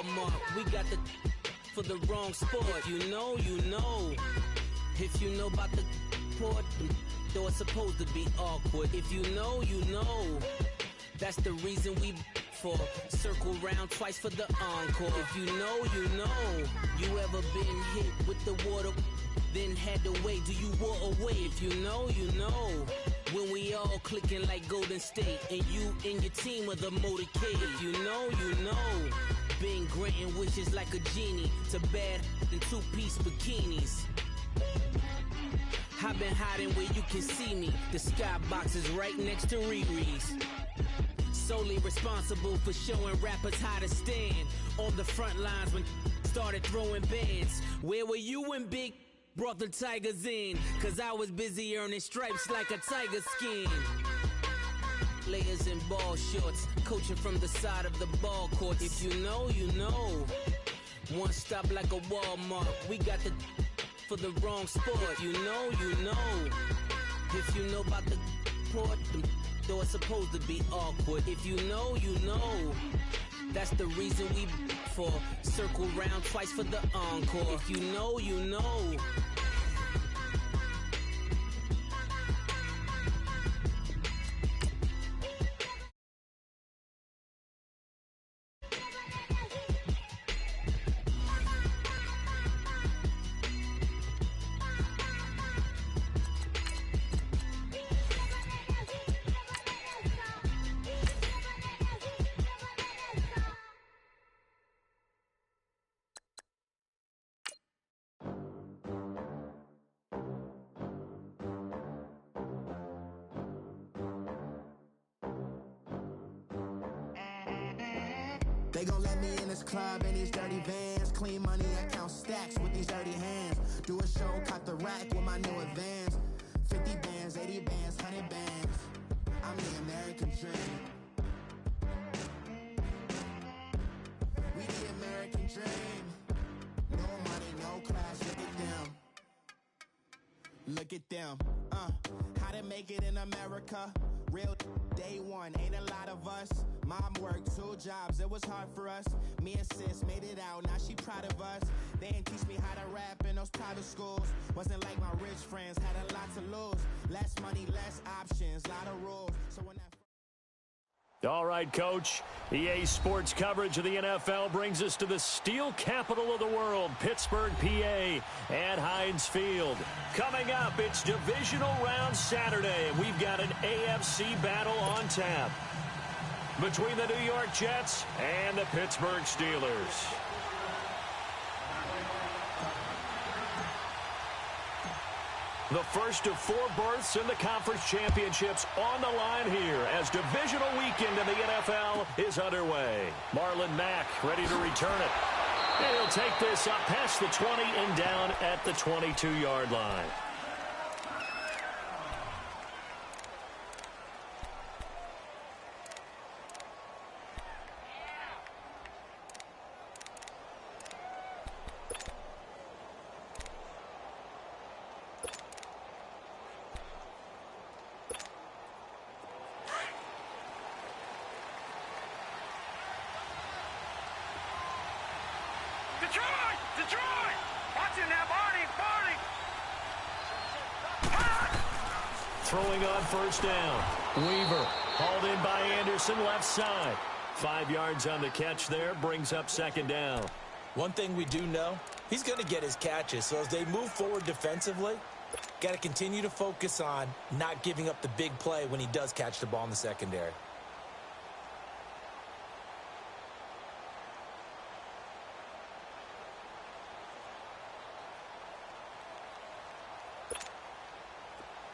Walmart. We got the for the wrong sport. If you know, you know. If you know about the port, though it's supposed to be awkward. If you know, you know. That's the reason we for circle round twice for the encore. If you know, you know. You ever been hit with the water, then had to wait? Do you walk away? If you know, you know. When we all clicking like Golden State, and you and your team are the motorcade. If you know, you know. Been granting wishes like a genie to bad in two-piece bikinis. I've been hiding where you can see me. The skybox is right next to Riri's. Solely responsible for showing rappers how to stand on the front lines when started throwing bands. Where were you when Big brought the Tigers in? Cause I was busy earning stripes like a tiger skin. Layers in ball shorts, coaching from the side of the ball court. If you know, you know. One stop like a Walmart. We got the for the wrong sport. You know, you know. If you know about the port, though it's supposed to be awkward. If you know, you know. That's the reason we for circle round twice for the encore. If you know, you know. They gon' let me in this club in these dirty vans. Clean money, I count stacks with these dirty hands. Do a show, cut the rack with my new advance. 50 bands, 80 bands, 100 bands. I'm the American dream. We the American dream. No money, no class, look at them. Look at them, how to make it in America. Real day one, ain't a lot of us. Mom worked 2 jobs, it was hard for us. Me and sis made it out, now she proud of us. They didn't teach me how to rap in those private schools. Wasn't like my rich friends, had a lot to lose. Less money, less options, lot of rules. So when that... All right, Coach. EA Sports coverage of the NFL brings us to the steel capital of the world, Pittsburgh, PA, at Heinz Field. Coming up, it's Divisional Round Saturday, and we've got an AFC battle on tap between the New York Jets and the Pittsburgh Steelers. The first of 4 berths in the conference championships on the line here as divisional weekend in the NFL is underway. Marlon Mack ready to return it. And he'll take this up past the 20 and down at the 22-yard line. Detroit! Watching that Barney! Throwing on first down. Weaver hauled in by Anderson, left side. 5 yards on the catch there, brings up second down. One thing we do know, he's going to get his catches. So as they move forward defensively, got to continue to focus on not giving up the big play when he does catch the ball in the secondary.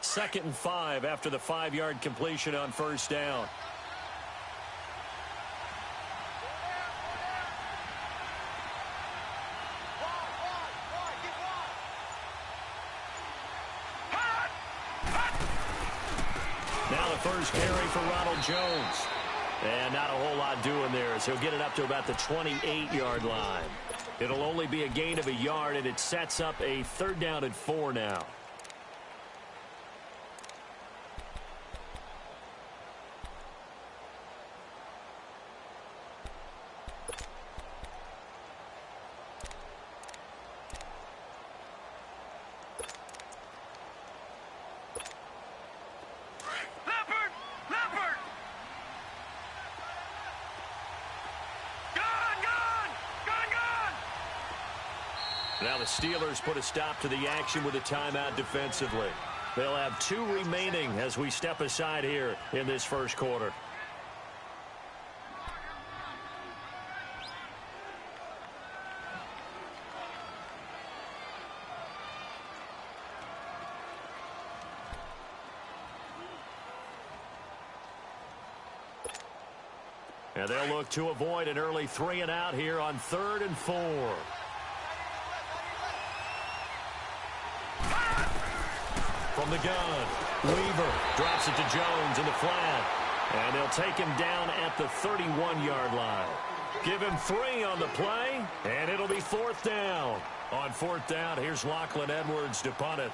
Second and 5 after the 5-yard completion on first down. Now the first carry for Ronald Jones. And not a whole lot doing there as he'll get it up to about the 28-yard line. It'll only be a gain of a yard, and it sets up a 3rd down and 4 now. Now the Steelers put a stop to the action with a timeout defensively. They'll have 2 remaining as we step aside here in this first quarter. And they'll look to avoid an early 3 and out here on 3rd and 4. From the gun, Weaver drops it to Jones in the flat. And they'll take him down at the 31-yard line. Give him 3 on the play, and it'll be 4th down. On 4th down, here's Lachlan Edwards to punt it.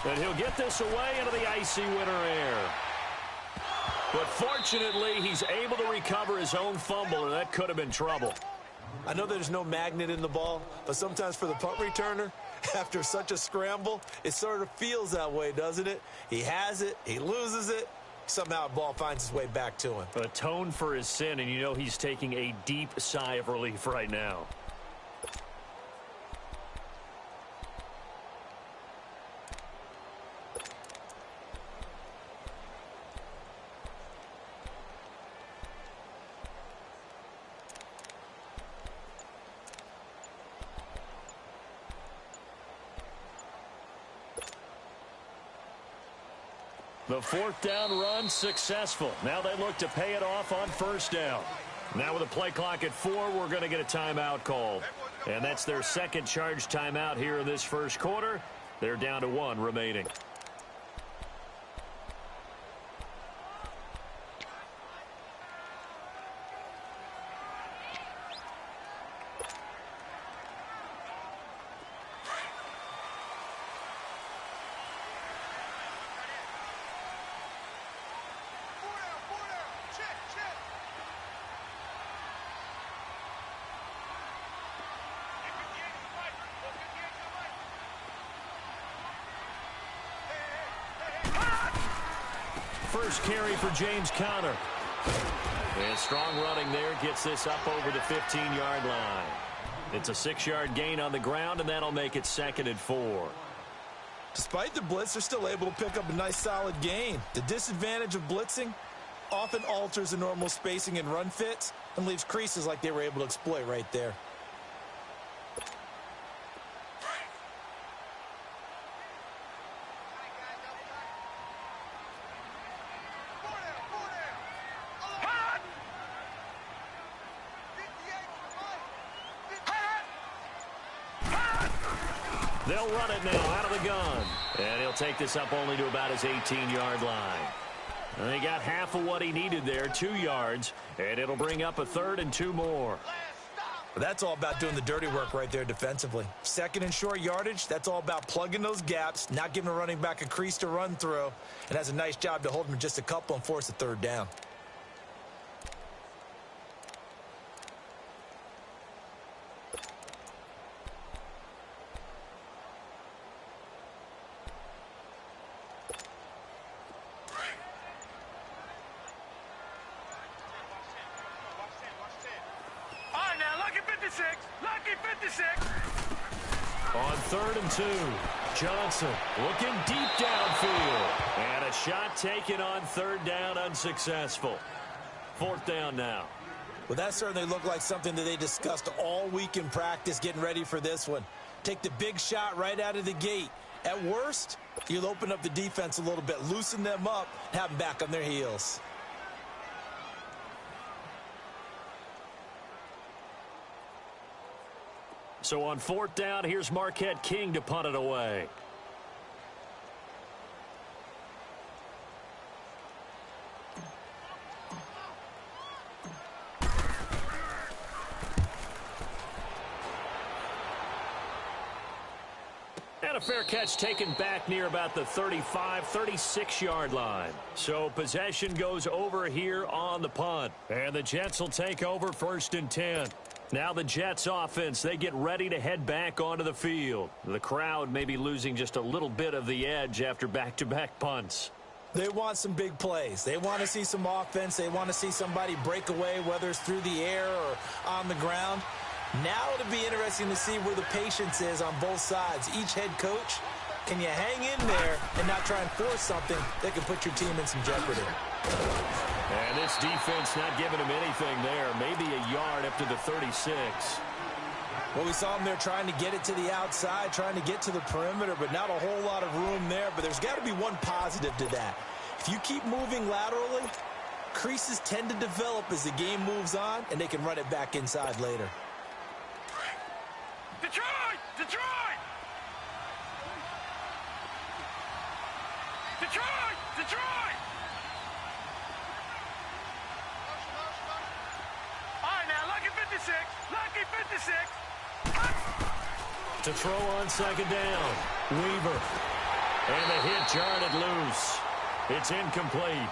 And he'll get this away into the icy winter air. But fortunately, he's able to recover his own fumble, or that could have been trouble. I know there's no magnet in the ball, but sometimes for the punt returner, after such a scramble, it sort of feels that way, doesn't it? He has it, he loses it, somehow the ball finds its way back to him. Atone for his sin, and you know he's taking a deep sigh of relief right now. The 4th down run successful. Now they look to pay it off on 1st down. Now with a play clock at 4, we're going to get a timeout called. And that's their second charge timeout here in this first quarter. They're down to 1 remaining. First carry for James Conner. And strong running there gets this up over the 15-yard line. It's a 6-yard gain on the ground, and that'll make it 2nd and 4. Despite the blitz, they're still able to pick up a nice solid gain. The disadvantage of blitzing often alters the normal spacing and run fits and leaves creases like they were able to exploit right there. They'll run it now out of the gun. And he'll take this up only to about his 18-yard line. And he got half of what he needed there, 2 yards. And it'll bring up a 3rd and 2 more. But that's all about doing the dirty work right there defensively. 2nd and short yardage, that's all about plugging those gaps, not giving a running back a crease to run through. And has a nice job to hold him just a couple and force a 3rd down. On 3rd and 2, Johnson looking deep downfield. And a shot taken on 3rd down, unsuccessful. 4th down now. Well, that certainly looked like something that they discussed all week in practice getting ready for this one. Take the big shot right out of the gate. At worst, you'll open up the defense a little bit, loosen them up, have them back on their heels. So on 4th down, here's Marquette King to punt it away. And a fair catch taken back near about the 35, 36-yard line. So possession goes over here on the punt. And the Jets will take over 1st and 10. Now the Jets offense, they get ready to head back onto the field. The crowd may be losing just a little bit of the edge after back-to-back punts. They want some big plays. They want to see some offense. They want to see somebody break away, whether it's through the air or on the ground. Now it'll be interesting to see where the patience is on both sides. Each head coach, can you hang in there and not try and force something that can put your team in some jeopardy? And this defense not giving him anything there. Maybe a yard up to the 36. Well, we saw him there trying to get it to the outside, trying to get to the perimeter, but not a whole lot of room there. But there's got to be one positive to that. If you keep moving laterally, creases tend to develop as the game moves on, and they can run it back inside later. Detroit! Detroit! Detroit! Detroit! All right, now, lucky 56. Lucky 56. To throw on second down. Weaver. And the hit jarred loose. It's incomplete.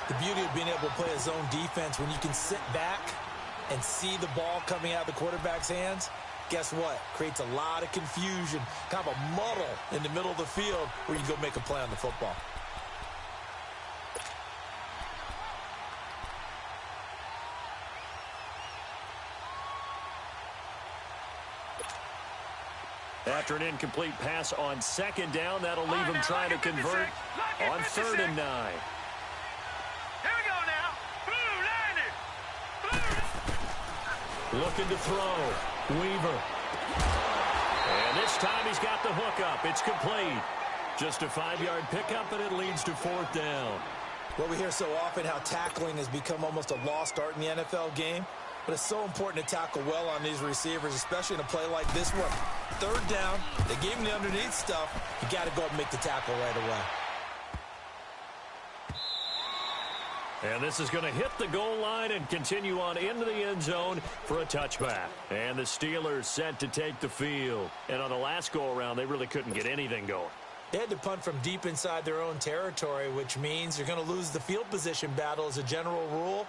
The beauty of being able to play a zone defense when you can sit back and see the ball coming out of the quarterback's hands, guess what? Creates a lot of confusion, kind of a muddle in the middle of the field where you can go make a play on the football. After an incomplete pass on second down, that'll leave him trying to convert on 3rd and 9. Here we go now. Blue, 90. Looking to throw. Weaver. And this time he's got the hook up. It's complete. Just a 5-yard pickup, and it leads to 4th down. Well, we hear so often how tackling has become almost a lost art in the NFL game. But it's so important to tackle well on these receivers, especially in a play like this one. 3rd down, they gave him the underneath stuff. You got to go up and make the tackle right away. And this is going to hit the goal line and continue on into the end zone for a touchback. And the Steelers set to take the field. And on the last go-around, they really couldn't get anything going. They had to punt from deep inside their own territory, which means you're going to lose the field position battle as a general rule.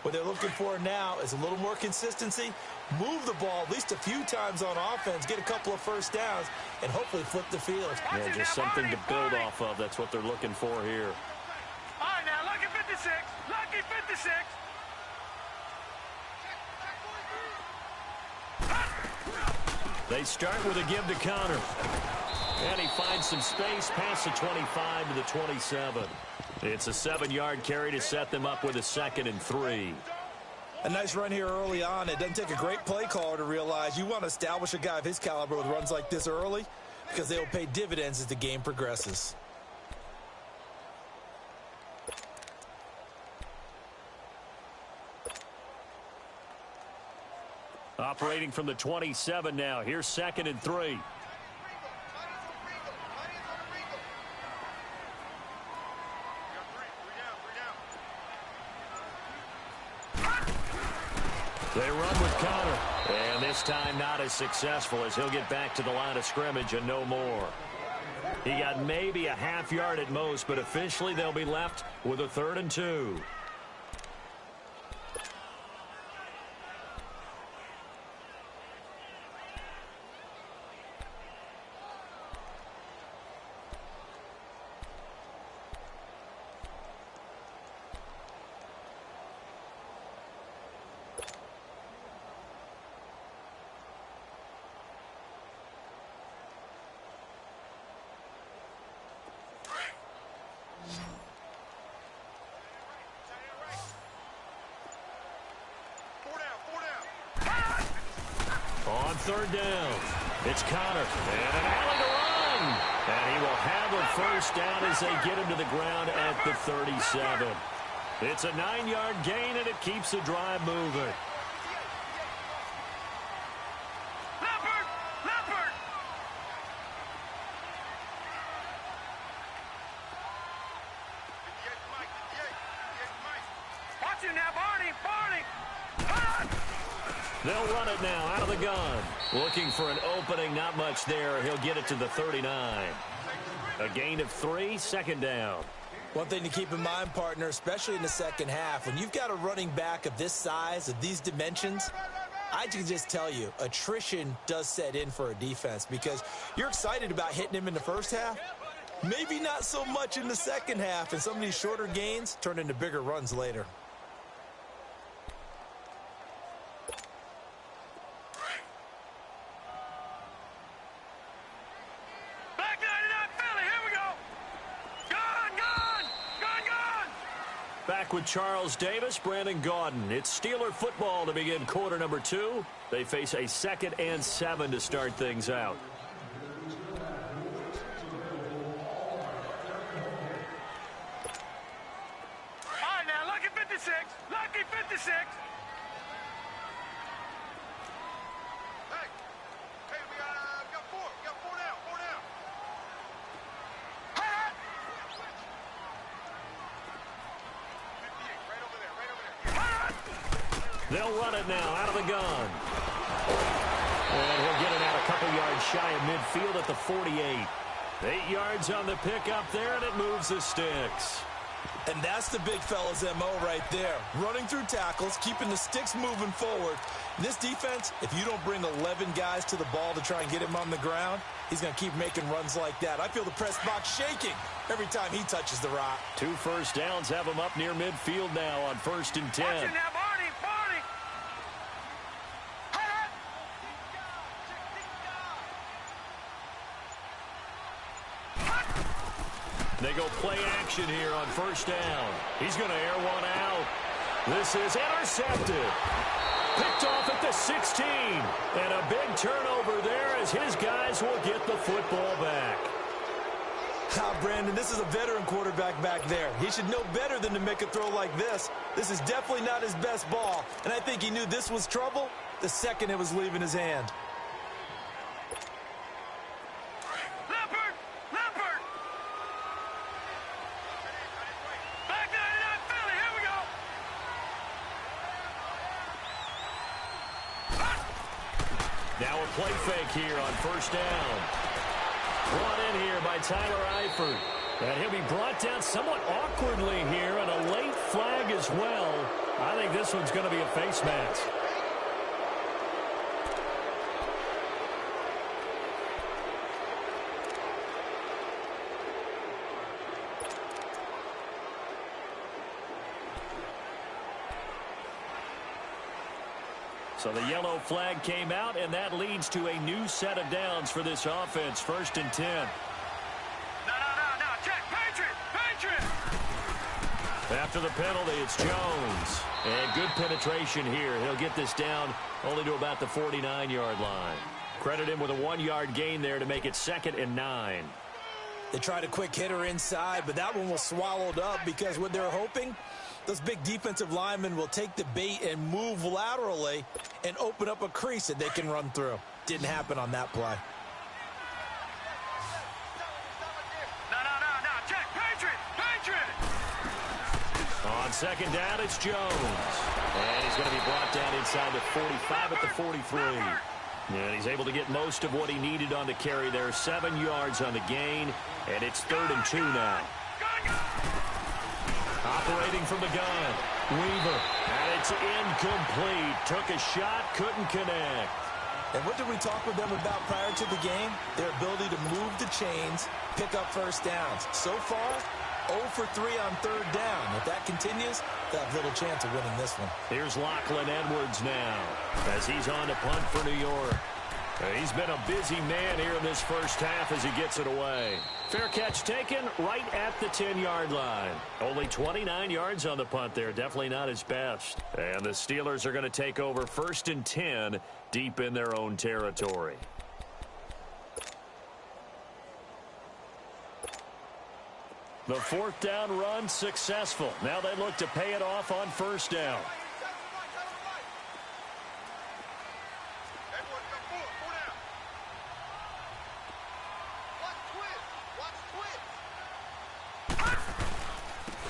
What they're looking for now is a little more consistency, move the ball at least a few times on offense, get a couple of first downs, and hopefully flip the field. Yeah, just something to build off of. That's what they're looking for here. All right, now, lucky 56. Lucky 56. They start with a give to Connor. And he finds some space past the 25 to the 27. It's a 7-yard carry to set them up with a 2nd and 3. A nice run here early on. It doesn't take a great play caller to realize you want to establish a guy of his caliber with runs like this early because they will pay dividends as the game progresses. Operating from the 27 now. Here's 2nd and 3. They run with Connor. And this time not as successful as he'll get back to the line of scrimmage and no more. He got maybe a half yard at most, but officially they'll be left with a 3rd and 2. On 3rd down, it's Connor, and an alley to run. And he will have a first down as they get him to the ground at the 37. It's a 9-yard gain, and it keeps the drive moving. Leopard! Leopard! Watch him now, Barney! Barney! They'll run it now out of the gun. Looking for an opening, not much there. He'll get it to the 39. A gain of 3, 2nd down. One thing to keep in mind, partner, especially in the second half, when you've got a running back of this size, of these dimensions, I can just tell you, attrition does set in for a defense because you're excited about hitting him in the first half. Maybe not so much in the second half, and some of these shorter gains turn into bigger runs later. Back 99 Philly, here we go. Gone. Back with Charles Davis, Brandon Gaudin. It's Steeler football to begin quarter number 2. They face a 2nd and 7 to start things out. All right, now, lucky 56. Lucky 56. Hey, we got 4. We got 4 down. 4 down. Hey! 58, right over there. They'll run it now out of the gun. And he'll get it out a couple yards shy of midfield at the 48. 8 yards on the pickup there, and it moves the sticks. And that's the big fella's MO right there. Running through tackles, keeping the sticks moving forward. This defense, if you don't bring 11 guys to the ball to try and get him on the ground, he's going to keep making runs like that. I feel the press box shaking every time he touches the rock. 2 first downs have him up near midfield now on 1st and 10. Watch it now, Barney. They go play action here on 1st down. He's going to air one out. This is intercepted. Picked off at the 16. And a big turnover there as his guys will get the football back. Brandon, this is a veteran quarterback back there. He should know better than to make a throw like this. This is definitely not his best ball. And I think he knew this was trouble the second it was leaving his hand. Now a play fake here on 1st down. Brought in here by Tyler Eifert. And he'll be brought down somewhat awkwardly here, and a late flag as well. I think this one's going to be a face mask. So the yellow flag came out, and that leads to a new set of downs for this offense. 1st and 10. No. Check. Patriot. After the penalty, it's Jones. And good penetration here. He'll get this down only to about the 49-yard line. Credit him with a 1-yard gain there to make it 2nd and 9. They tried a quick hitter inside, but that one was swallowed up because what they're hoping, those big defensive linemen will take the bait and move laterally and open up a crease that they can run through. Didn't happen on that play. No. Check. Patriot. On 2nd down, it's Jones. And he's going to be brought down inside the 45 at the 43. And he's able to get most of what he needed on the carry there. 7 yards on the gain. And it's 3rd and 2 now. Operating from the gun. Weaver. And it's incomplete. Took a shot, couldn't connect. And what did we talk with them about prior to the game? Their ability to move the chains, pick up first downs. So far, 0 for 3 on 3rd down. If that continues, they'll have little chance of winning this one. Here's Lachlan Edwards now as he's on to punt for New York. He's been a busy man here in this first half as he gets it away. Fair catch taken right at the 10-yard line. Only 29 yards on the punt there. Definitely not his best. And the Steelers are going to take over 1st and 10 deep in their own territory. The 4th down run successful. Now they look to pay it off on 1st down.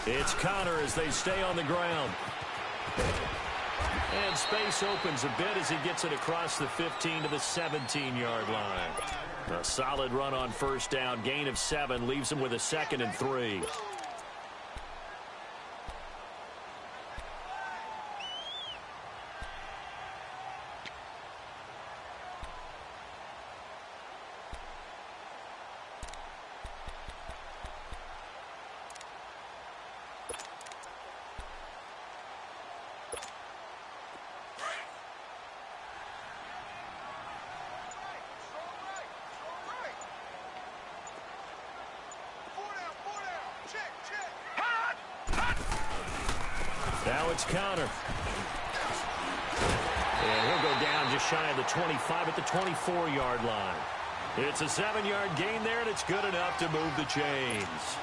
It's Connor as they stay on the ground. And space opens a bit as he gets it across the 15 to the 17-yard line. A solid run on 1st down. Gain of 7 leaves him with a 2nd and 3. Now it's counter. And he'll go down just shy of the 25 at the 24-yard line. It's a 7-yard gain there, and it's good enough to move the chains.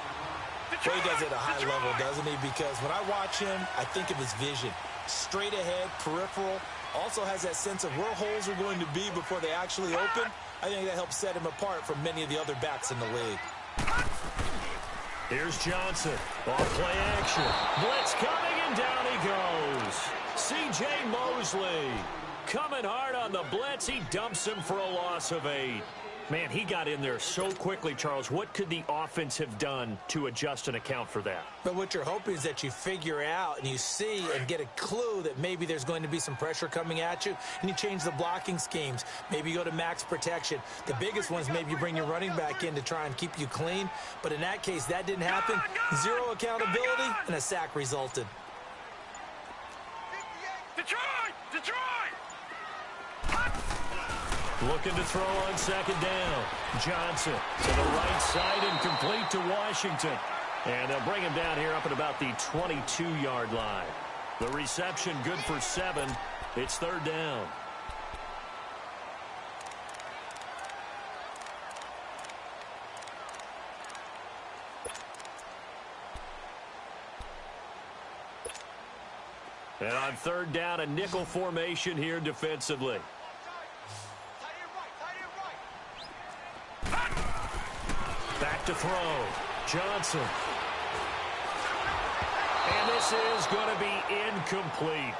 Well, he does it at a high level, doesn't he? Because when I watch him, I think of his vision. Straight ahead, peripheral. Also has that sense of where holes are going to be before they actually open. I think that helps set him apart from many of the other backs in the league. Here's Johnson. Off play action. Blitz coming, and down he goes. C.J. Mosley coming hard on the blitz. He dumps him for a loss of 8. Man, he got in there so quickly, Charles. What could the offense have done to adjust and account for that? But what you're hoping is that you figure out and you see and get a clue that maybe there's going to be some pressure coming at you, and you change the blocking schemes. Maybe you go to max protection. The biggest ones, maybe you bring your running back in to try and keep you clean. But in that case, that didn't happen. Zero accountability, and a sack resulted. Detroit! Detroit! Looking to throw on second down. Johnson to the right side and complete to Washington. And they'll bring him down here up at about the 22-yard line. The reception good for 7. It's third down. And on third down, a nickel formation here defensively. Back to throw. Johnson. And this is going to be incomplete.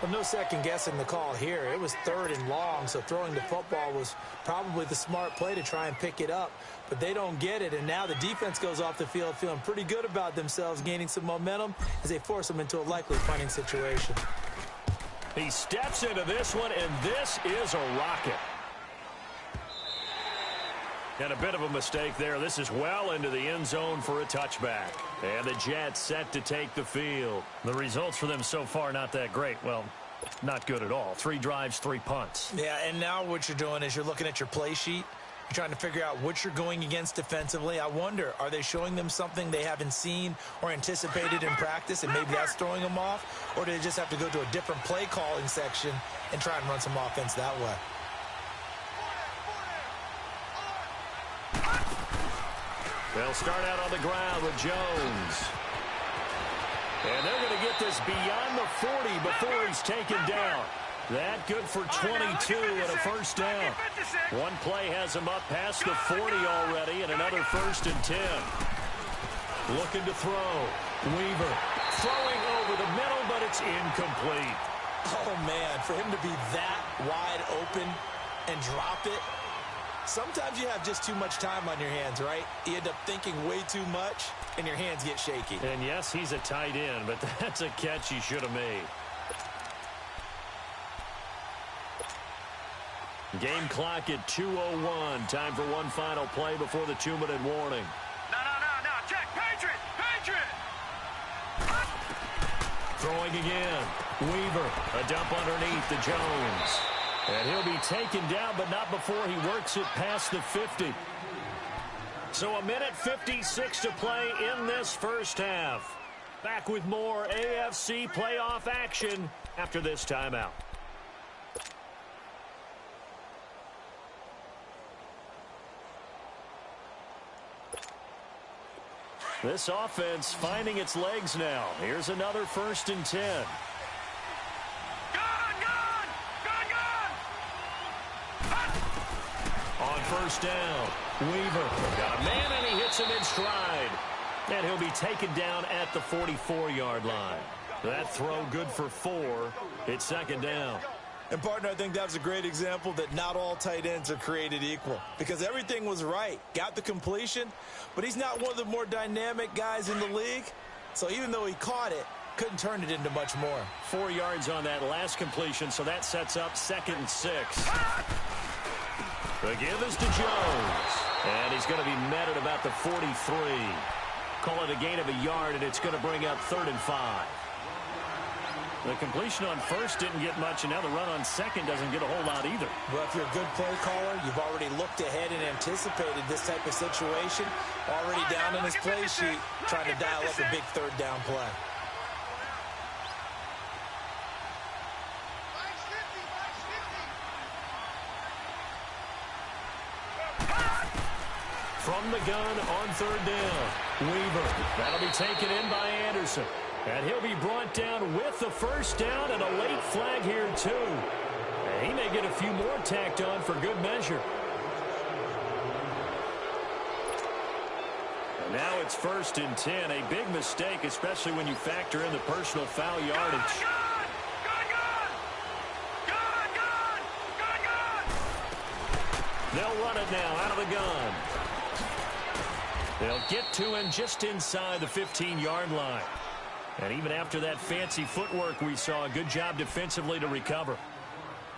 Well, no second guessing the call here. It was third and long, so throwing the football was probably the smart play to try and pick it up. But they don't get it, and now the defense goes off the field feeling pretty good about themselves, gaining some momentum as they force them into a likely punting situation. He steps into this one, and this is a rocket. And a bit of a mistake there. This is well into the end zone for a touchback. And the Jets set to take the field. The results for them so far not that great. Well, not good at all. 3 drives, 3 punts. Yeah, and now what you're doing is you're looking at your play sheet. You're trying to figure out what you're going against defensively. I wonder, are they showing them something they haven't seen or anticipated in practice, and maybe that's throwing them off? Or do they just have to go to a different play calling section and try and run some offense that way? They'll start out on the ground with Jones. And they're going to get this beyond the 40 before he's taken down. That good for 22 and a first down. One play has him up past the 40 already, and another 1st and 10. Looking to throw. Weaver throwing over the middle, but it's incomplete. Oh, man, for him to be that wide open and drop it. Sometimes you have just too much time on your hands, right? You end up thinking way too much, and your hands get shaky. And yes, he's a tight end, but that's a catch he should have made. Game clock at 2:01. Time for one final play before the 2-minute warning. No. Check. Patriot! Throwing again. Weaver. A dump underneath to Jones. And he'll be taken down, but not before he works it past the 50. So 1:56 to play in this first half. Back with more AFC playoff action after this timeout. This offense finding its legs now. Here's another 1st and 10. On first down, Weaver got a man, and he hits him in stride. And he'll be taken down at the 44-yard line. That throw good for 4. It's 2nd down. And, partner, I think that was a great example that not all tight ends are created equal, because everything was right. Got the completion, but he's not one of the more dynamic guys in the league. So even though he caught it, couldn't turn it into much more. 4 yards on that last completion, so that sets up 2nd and 6. The give is to Jones, and he's going to be met at about the 43. Call it a gain of a yard, and it's going to bring up 3rd and 5. The completion on first didn't get much, and now the run on second doesn't get a whole lot either. Well, if you're a good play caller, you've already looked ahead and anticipated this type of situation. Already down in his play sheet, trying to dial up a big 3rd down play. from the gun on third down. Weaver. That'll be taken in by Anderson. And he'll be brought down with the first down and a late flag here, too. And he may get a few more tacked on for good measure. And now it's 1st and 10. A big mistake, especially when you factor in the personal foul yardage. They'll run it now out of the gun. They'll get to him just inside the 15-yard line. And even after that fancy footwork we saw, a good job defensively to recover.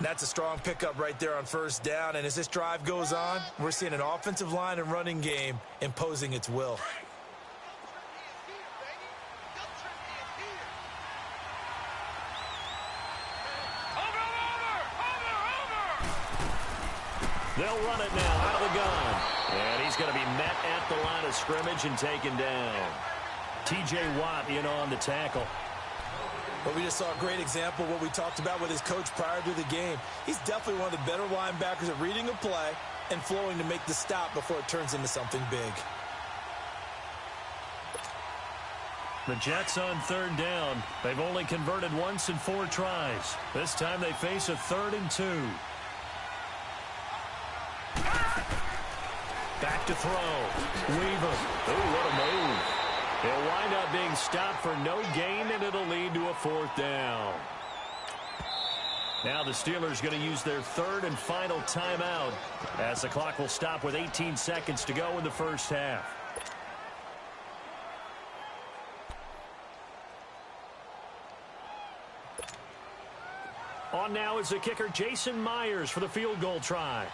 That's a strong pickup right there on first down. And as this drive goes on, we're seeing an offensive line and running game imposing its will. They'll run it now out of the gun. And he's going to be met at the line of scrimmage and taken down. T.J. Watt in on the tackle. But we just saw a great example of what we talked about with his coach prior to the game. He's definitely one of the better linebackers at reading a play and flowing to make the stop before it turns into something big. The Jets on third down. They've only converted once in 4 tries. This time they face a 3rd and 2. Back to throw. Weaver. Oh, what a move. He'll wind up being stopped for no gain, and it'll lead to a 4th down. Now the Steelers going to use their 3rd and final timeout as the clock will stop with 18 seconds to go in the first half. On now is the kicker Jason Myers for the field goal try.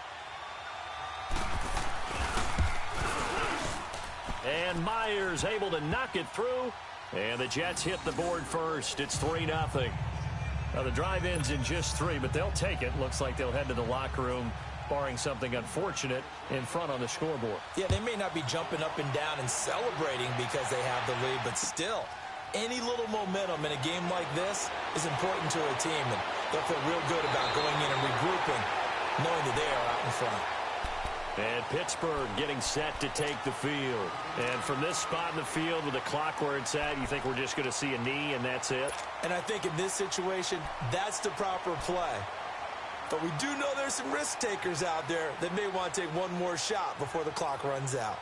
And Myers able to knock it through. And the Jets hit the board first. It's 3-0. Now the drive ends in just 3, but they'll take it. Looks like they'll head to the locker room, barring something unfortunate in front on the scoreboard. Yeah, they may not be jumping up and down and celebrating because they have the lead, but still, any little momentum in a game like this is important to a team. And they'll feel real good about going in and regrouping, knowing that they are out in front. And Pittsburgh getting set to take the field. And from this spot in the field with the clock where it's at, you think we're just going to see a knee and that's it? And I think in this situation, that's the proper play. But we do know there's some risk takers out there that may want to take one more shot before the clock runs out.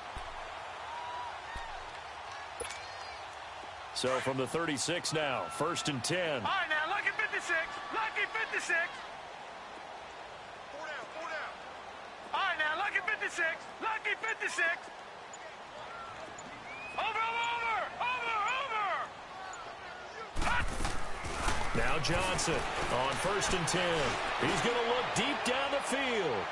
So from the 36 now, 1st and 10. All right, now, lucky 56. Lucky 56. Four down. All right, now, lucky 56. Lucky 56. Over. Now Johnson on 1st and 10. He's going to look deep down the field.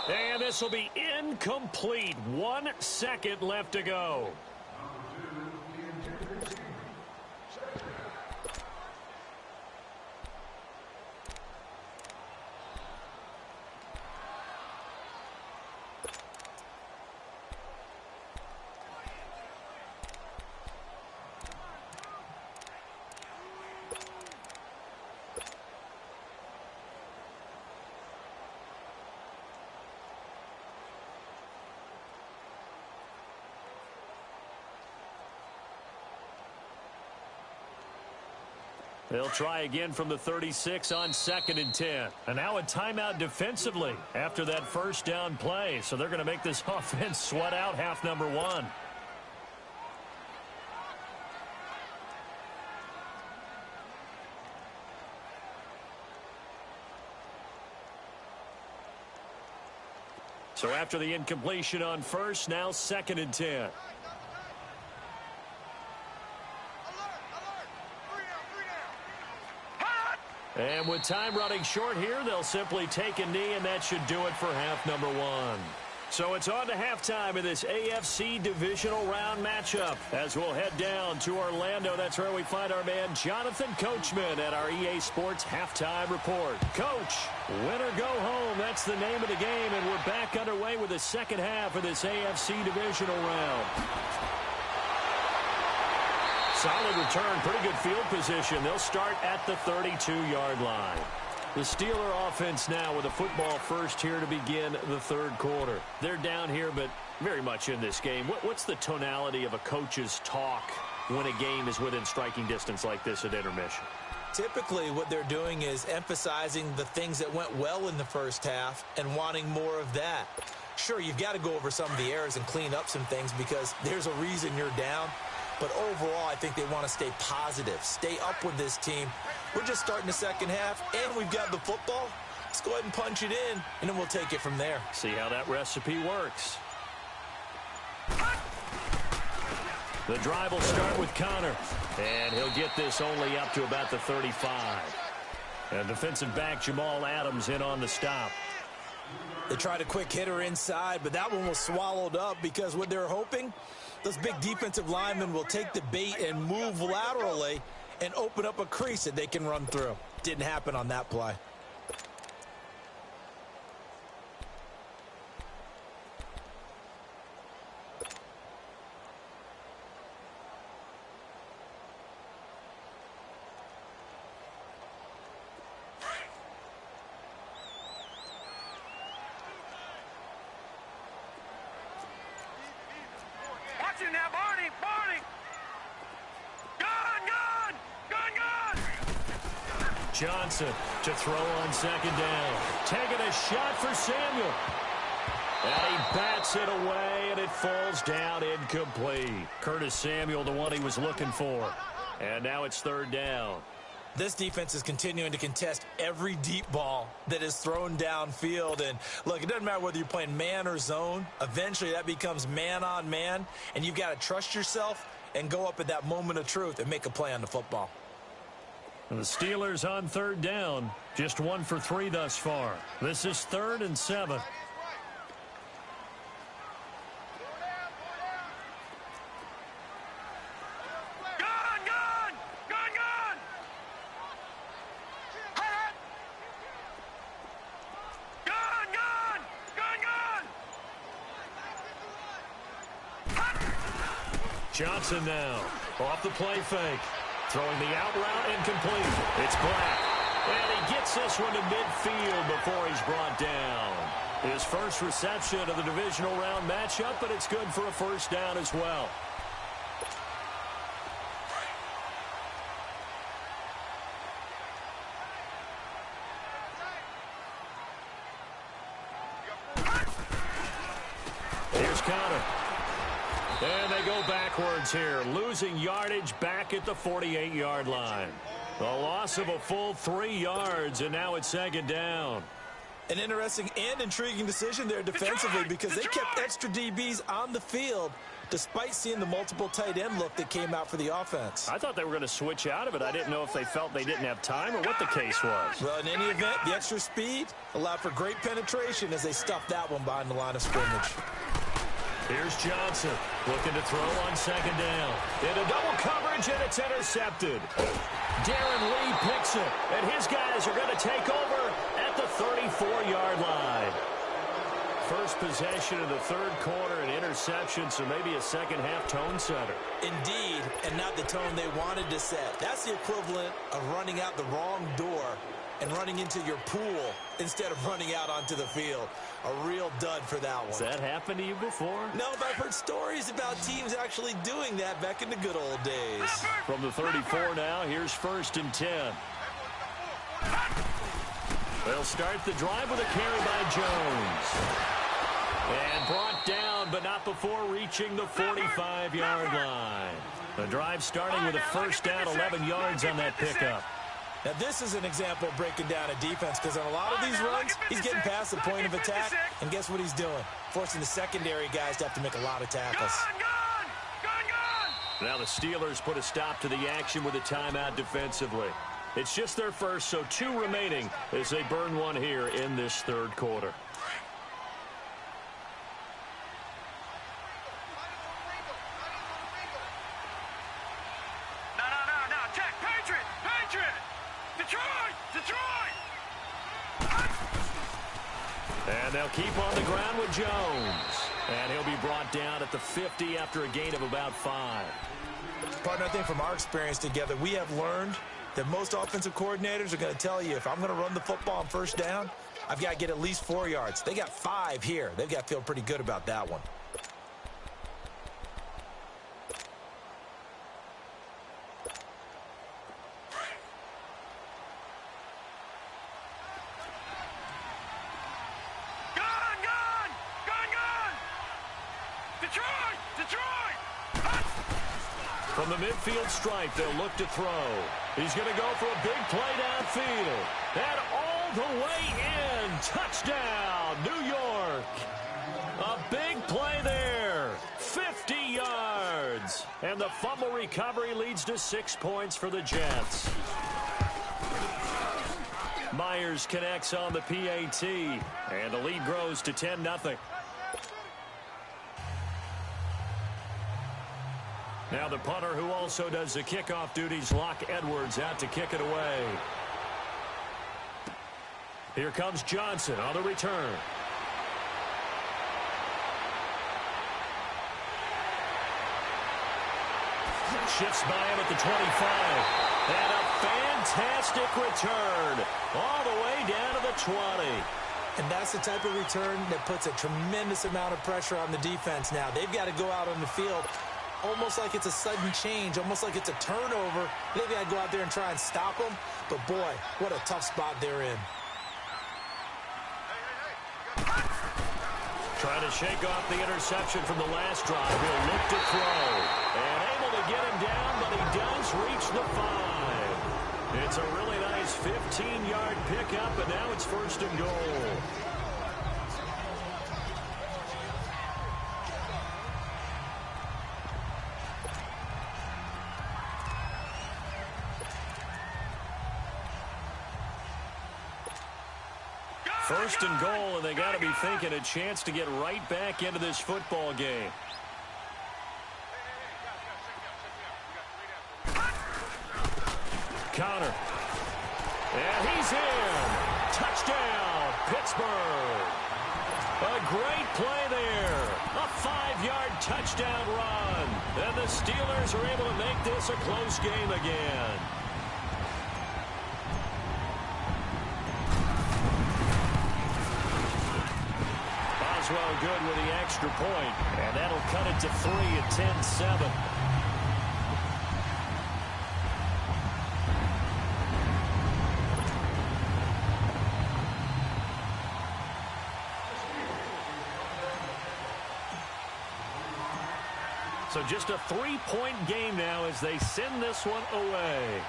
And this will be incomplete. 1 second left to go. They'll try again from the 36 on 2nd and 10. And now a timeout defensively after that first down play. So they're going to make this offense sweat out half number 1. So after the incompletion on first, now 2nd and 10. And with time running short here, they'll simply take a knee, and that should do it for half number 1. So it's on to halftime in this AFC divisional round matchup as we'll head down to Orlando. That's where we find our man Jonathan Coachman at our EA Sports Halftime Report. Coach, win or go home, that's the name of the game, and we're back underway with the second half of this AFC divisional round. Solid return, pretty good field position. They'll start at the 32-yard line. The Steeler offense now with a football first here to begin the third quarter. They're down here, but very much in this game. What's the tonality of a coach's talk when a game is within striking distance like this at intermission? Typically, what they're doing is emphasizing the things that went well in the first half and wanting more of that. Sure, you've got to go over some of the errors and clean up some things because there's a reason you're down. But overall, I think they want to stay positive, stay up with this team. We're just starting the second half, and we've got the football. Let's go ahead and punch it in, and then we'll take it from there. See how that recipe works. The drive will start with Connor, and he'll get this only up to about the 35. And defensive back Jamal Adams in on the stop. They tried a quick hitter inside, but that one was swallowed up because what they're hoping, those big defensive linemen will take the bait and move laterally and open up a crease that they can run through. Didn't happen on that play. Watch him now, Barney! Barney! Gun! Johnson to throw on second down. Taking a shot for Samuel. And he bats it away, and it falls down incomplete. Curtis Samuel, the one he was looking for. And now it's third down. This defense is continuing to contest every deep ball that is thrown downfield. And, look, it doesn't matter whether you're playing man or zone. Eventually, that becomes man-on-man, and you've got to trust yourself and go up at that moment of truth and make a play on the football. And the Steelers on third down. Just 1 for 3 thus far. This is 3rd and 7. Johnson now off the play fake. Throwing the out route incomplete. It's Black. And he gets this one to midfield before he's brought down. His first reception of the divisional round matchup, but it's good for a first down as well. Here's Connor. And they go backwards here, losing yardage back at the 48-yard line. A loss of a full 3 yards, and now it's second down. An interesting and intriguing decision there defensively because they kept extra DBs on the field despite seeing the multiple tight end look that came out for the offense. I thought they were going to switch out of it. I didn't know if they felt they didn't have time or what the case was. Well, in any event, the extra speed allowed for great penetration as they stuffed that one behind the line of scrimmage. Here's Johnson looking to throw on second down. Into double coverage, and it's intercepted. Darren Lee picks it, and his guys are going to take over at the 34-yard line. First possession of the third quarter, an interception, so maybe a second-half tone setter. Indeed, and not the tone they wanted to set. That's the equivalent of running out the wrong door and running into your pool instead of running out onto the field. A real dud for that one. Has that happened to you before? No, but I've heard stories about teams actually doing that back in the good old days. From the 34 now, here's 1st and 10. They'll start the drive with a carry by Jones. And brought down, but not before reaching the 45-yard line. The drive starting with a first down, 11 yards on that pickup. Now, this is an example of breaking down a defense because on a lot of these runs, he's getting past the point of attack, and guess what he's doing? Forcing the secondary guys to have to make a lot of tackles. Now the Steelers put a stop to the action with a timeout defensively. It's just their first, so 2 remaining as they burn one here in this third quarter. And they'll keep on the ground with Jones. And he'll be brought down at the 50 after a gain of about 5. Partner, I think from our experience together, we have learned that most offensive coordinators are going to tell you, if I'm going to run the football on first down, I've got to get at least 4 yards. They got 5 here. They've got to feel pretty good about that one. From the midfield stripe, they'll look to throw. He's going to go for a big play downfield. And all the way in. Touchdown, New York. A big play there. 50 yards. And the fumble recovery leads to 6 points for the Jets. Myers connects on the PAT. And the lead grows to 10-0. Now the punter, who also does the kickoff duties, Locke Edwards, out to kick it away. Here comes Johnson on the return. Shifts by him at the 25. And a fantastic return all the way down to the 20. And that's the type of return that puts a tremendous amount of pressure on the defense now. They've got to go out on the field almost like it's a sudden change, almost like it's a turnover. They've got to go out there and try and stop them. But, boy, what a tough spot they're in. Trying to shake off the interception from the last drive. He'll look to throw. And able to get him down, but he does reach the 5. It's a really nice 15-yard pickup, and now it's 1st and goal. First and goal, and they got to be thinking a chance to get right back into this football game. Counter. And he's in. Touchdown, Pittsburgh. A great play there. A 5-yard touchdown run. And the Steelers are able to make this a close game again. Well, good with the extra point, and that'll cut it to 3 at 10-7. So just a 3-point game now as they send this one away.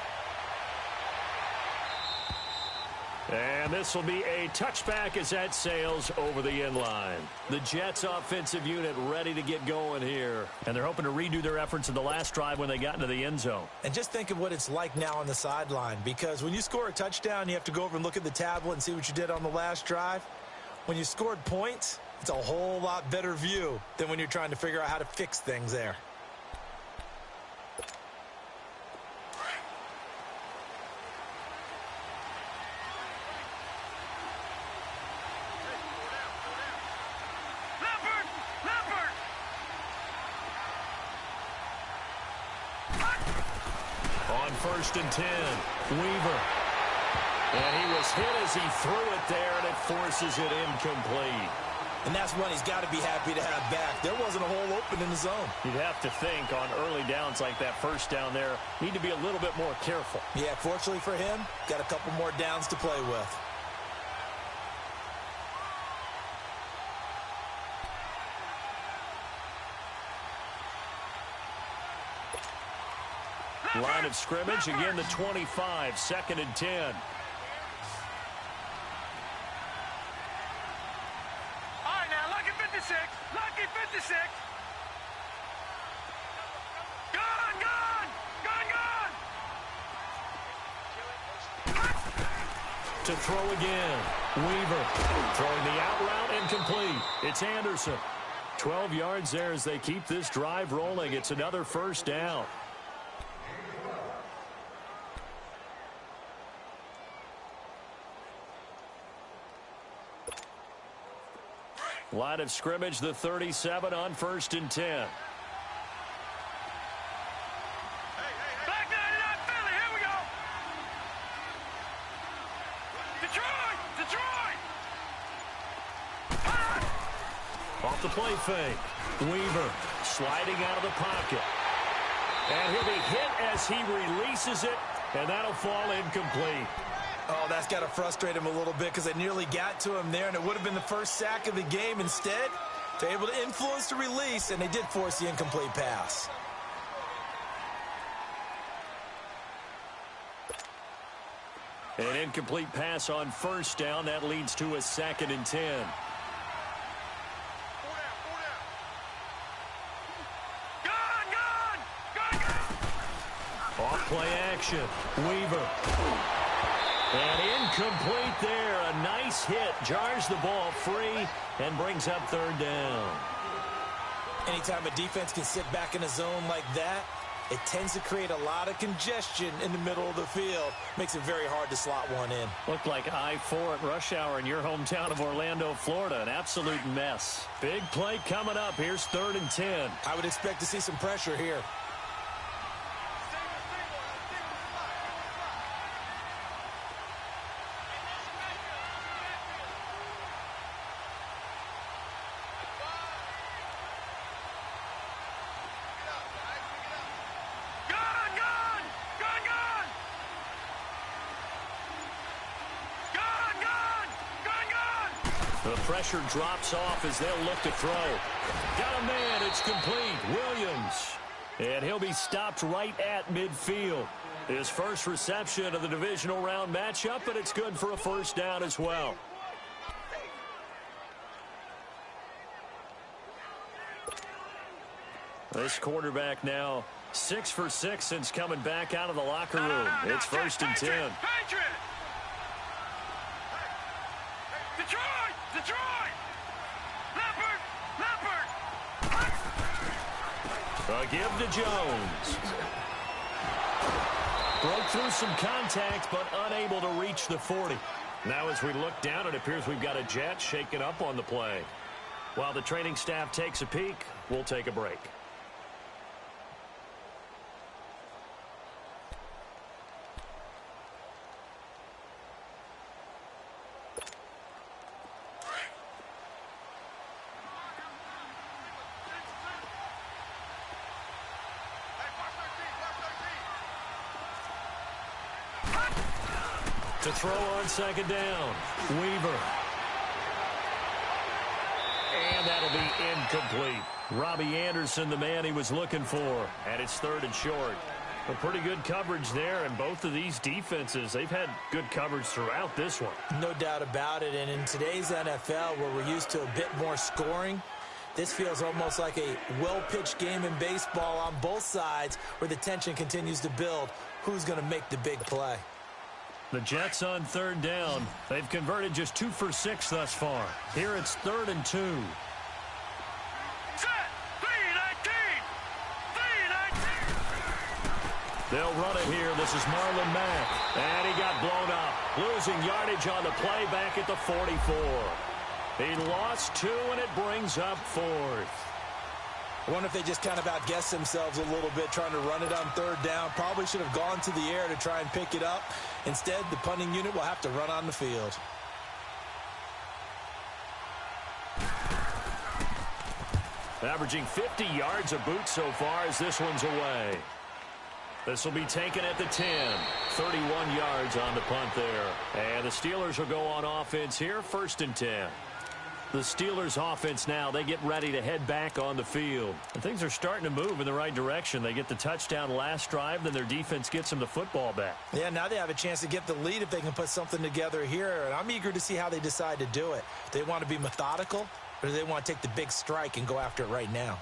And this will be a touchback as that sails over the end line. The Jets offensive unit ready to get going here. And they're hoping to redo their efforts in the last drive when they got into the end zone. And just think of what it's like now on the sideline, because when you score a touchdown, you have to go over and look at the tablet and see what you did on the last drive. When you scored points, it's a whole lot better view than when you're trying to figure out how to fix things there. On 1st and 10, Weaver. And he was hit as he threw it there, and it forces it incomplete. And that's one he's got to be happy to have back. There wasn't a hole open in the zone. You'd have to think on early downs like that first down there, need to be a little bit more careful. Yeah, fortunately for him, got a couple more downs to play with. Line of scrimmage, again the 25, 2nd and 10. All right, now, lucky 56. Lucky 56. Gone, gone. Gone, gone. To throw again. Weaver throwing the out route incomplete. It's Anderson. 12 yards there as they keep this drive rolling. It's another 1st down. Line of scrimmage, the 37 on 1st and 10. Back 99 Philly, here we go. off the play fake. Weaver sliding out of the pocket. And he'll be hit as he releases it, and that'll fall incomplete. Oh, that's got to frustrate him a little bit because they nearly got to him there, and it would have been the first sack of the game. Instead, they're able to influence the release, and they did force the incomplete pass. An incomplete pass on first down. That leads to a 2nd and 10. Off-play action. Weaver. And incomplete there. A nice hit. Jars the ball free and brings up 3rd down. Anytime a defense can sit back in a zone like that, it tends to create a lot of congestion in the middle of the field. Makes it very hard to slot one in. Looked like I-4 at rush hour in your hometown of Orlando, Florida. An absolute mess. Big play coming up. Here's 3rd and 10. I would expect to see some pressure here. The pressure drops off as they'll look to throw. Got a man. It's complete. Williams. And he'll be stopped right at midfield. His first reception of the divisional round matchup, but it's good for a 1st down as well. This quarterback now 6 for 6 since coming back out of the locker room. It's 1st and 10. A give to Jones. Broke through some contact, but unable to reach the 40. Now as we look down, it appears we've got a jet shaken up on the play. While the training staff takes a peek, we'll take a break. To throw on 2nd down, Weaver. And that'll be incomplete. Robbie Anderson, the man he was looking for. And it's 3rd and short. A pretty good coverage there, and both of these defenses, they've had good coverage throughout this one. No doubt about it, and in today's NFL, where we're used to a bit more scoring, this feels almost like a well-pitched game in baseball on both sides where the tension continues to build. Who's going to make the big play? The Jets on 3rd down. They've converted just 2 for 6 thus far. Here it's 3rd and 2. They'll run it here. This is Marlon Mack. And he got blown up. Losing yardage on the play back at the 44. He lost 2, and it brings up 4th. I wonder if they just kind of outguessed themselves a little bit trying to run it on 3rd down. Probably should have gone to the air to try and pick it up. Instead, the punting unit will have to run on the field. Averaging 50 yards a boot so far as this one's away. This will be taken at the 10. 31 yards on the punt there. And the Steelers will go on offense here, 1st and 10. The Steelers offense now, they get ready to head back on the field. And things are starting to move in the right direction. They get the touchdown last drive, then their defense gets them the football back. Yeah, now they have a chance to get the lead if they can put something together here. And I'm eager to see how they decide to do it. Do they want to be methodical, or do they want to take the big strike and go after it right now?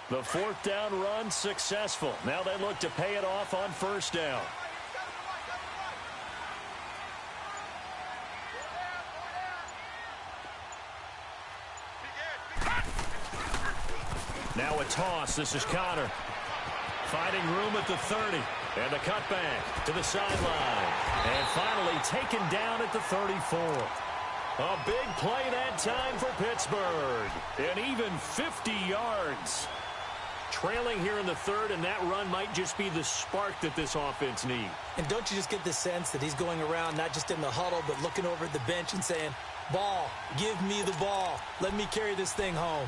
The 4th down run successful. Now they look to pay it off on 1st down. Now a toss. This is Connor. Finding room at the 30. And the cutback to the sideline. And finally taken down at the 34. A big play that time for Pittsburgh. An even 50 yards. Trailing here in the 3rd, and that run might just be the spark that this offense needs. And don't you just get the sense that he's going around not just in the huddle, but looking over at the bench and saying, Ball, give me the ball. Let me carry this thing home.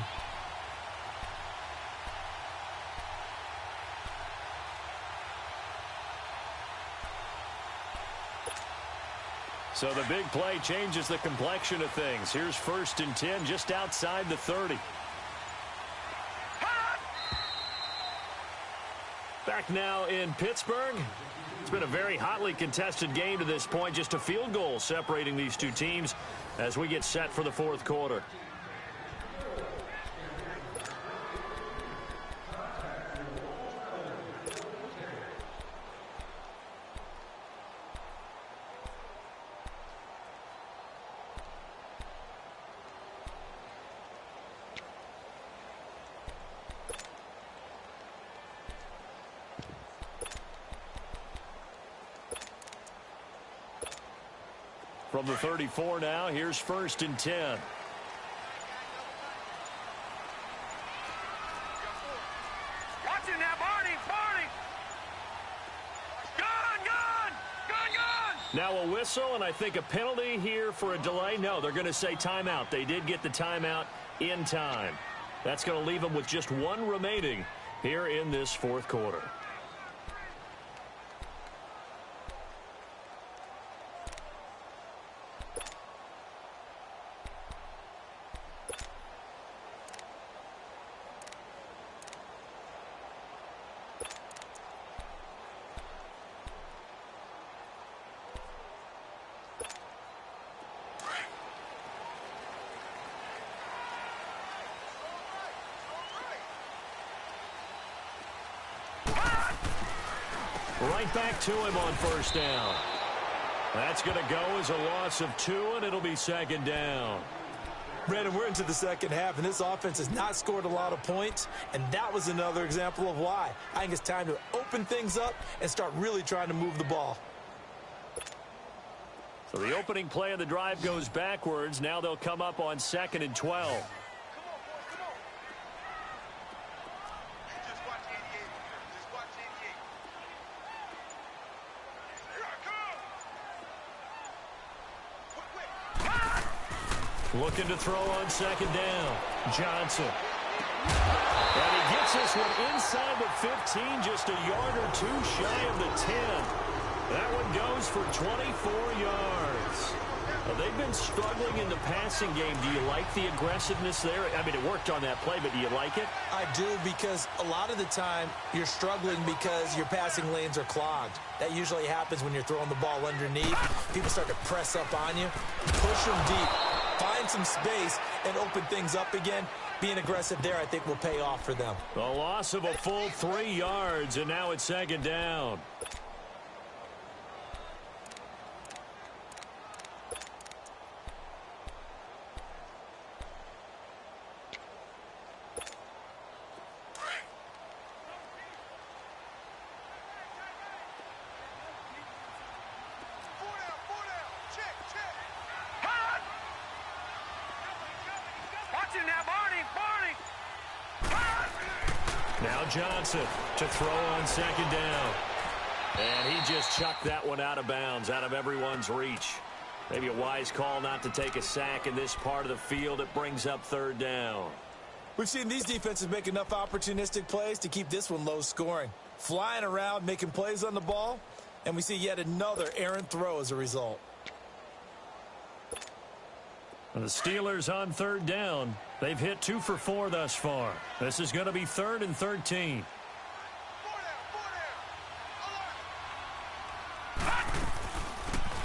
So the big play changes the complexion of things. Here's 1st and 10 just outside the 30. Back now in Pittsburgh. It's been a very hotly contested game to this point. Just a field goal separating these two teams as we get set for the 4th quarter. From the 34 now, here's 1st and 10. Watching that, Barney! Gun! Now a whistle, and I think a penalty here for a delay. No, they're going to say timeout. They did get the timeout in time. That's going to leave them with just one remaining here in this 4th quarter. Right back to him on 1st down. That's going to go as a loss of 2, and it'll be 2nd down. Brandon, we're into the 2nd half, and this offense has not scored a lot of points, and that was another example of why. I think it's time to open things up and start really trying to move the ball. So the opening play of the drive goes backwards. Now they'll come up on 2nd and 12. Looking to throw on 2nd down. Johnson. And he gets this one inside the 15, just a yard or 2 shy of the 10. That one goes for 24 yards. Well, they've been struggling in the passing game. Do you like the aggressiveness there? I mean, it worked on that play, but do you like it? I do, because a lot of the time you're struggling because your passing lanes are clogged. That usually happens when you're throwing the ball underneath. People start to press up on you, push them deep, find some space, and open things up again. Being aggressive there, I think, will pay off for them. A loss of a full 3 yards, and now it's 2nd down. Now Johnson to throw on 2nd down. And he just chucked that one out of bounds, out of everyone's reach. Maybe a wise call not to take a sack in this part of the field. It brings up 3rd down. We've seen these defenses make enough opportunistic plays to keep this one low scoring. Flying around, making plays on the ball, and we see yet another errant throw as a result. The Steelers on 3rd down. They've hit 2 for 4 thus far. This is going to be 3rd and 13.